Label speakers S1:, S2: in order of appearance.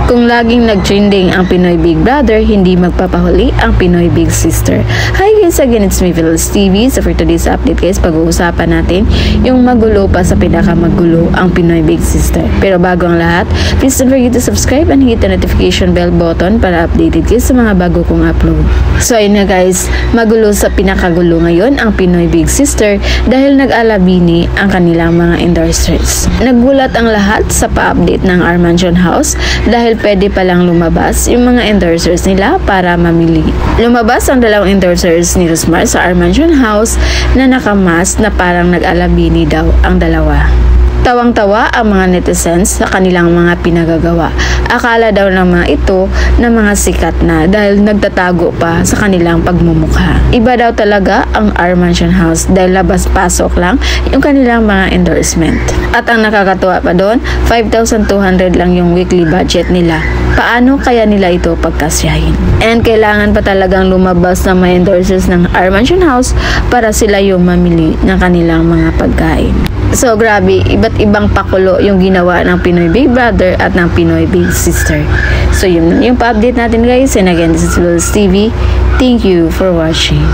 S1: Kung laging nag-trending ang Pinoy Big Brother, hindi magpapahuli ang Pinoy Big Sister. Hi guys, again it's me, Phil's TV. So for today's update guys, pag-uusapan natin yung magulo pa sa pinakamagulo ang Pinoy Big Sister. Pero bago ang lahat, please don't forget to subscribe and hit the notification bell button para updated kayo sa mga bago kong upload. So ayun na guys, magulo sa pinakagulo ngayon ang Pinoy Big Sister dahil nag-alabini ang kanilang mga endorsers. Naggulat ang lahat sa pa-update ng Our Mansion House dahil pwede palang lumabas yung mga endorsers nila para mamili. Lumabas ang dalawang endorsers ni Rosmar sa Our Mansion House na nakamask na parang nag-alabini daw ang dalawa. Tawang-tawa ang mga netizens sa kanilang mga pinagagawa. Akala daw ng mga ito na mga sikat na dahil nagtatago pa sa kanilang pagmumukha. Iba daw talaga ang Our Mansion House dahil labas-pasok lang yung kanilang mga endorsement. At ang nakakatuwa pa doon, 5,200 lang yung weekly budget nila. Paano kaya nila ito pagkasyahin? And kailangan pa talagang lumabas ng mga endorsers ng Our Mansion House para sila yung mamili ng kanilang mga pagkain. So grabe, iba't ibang pakulo yung ginawa ng Pinoy Big Brother at ng Pinoy Big Sister. So yun yung pa-update natin guys, and again this is Phil's TV. Thank you for watching.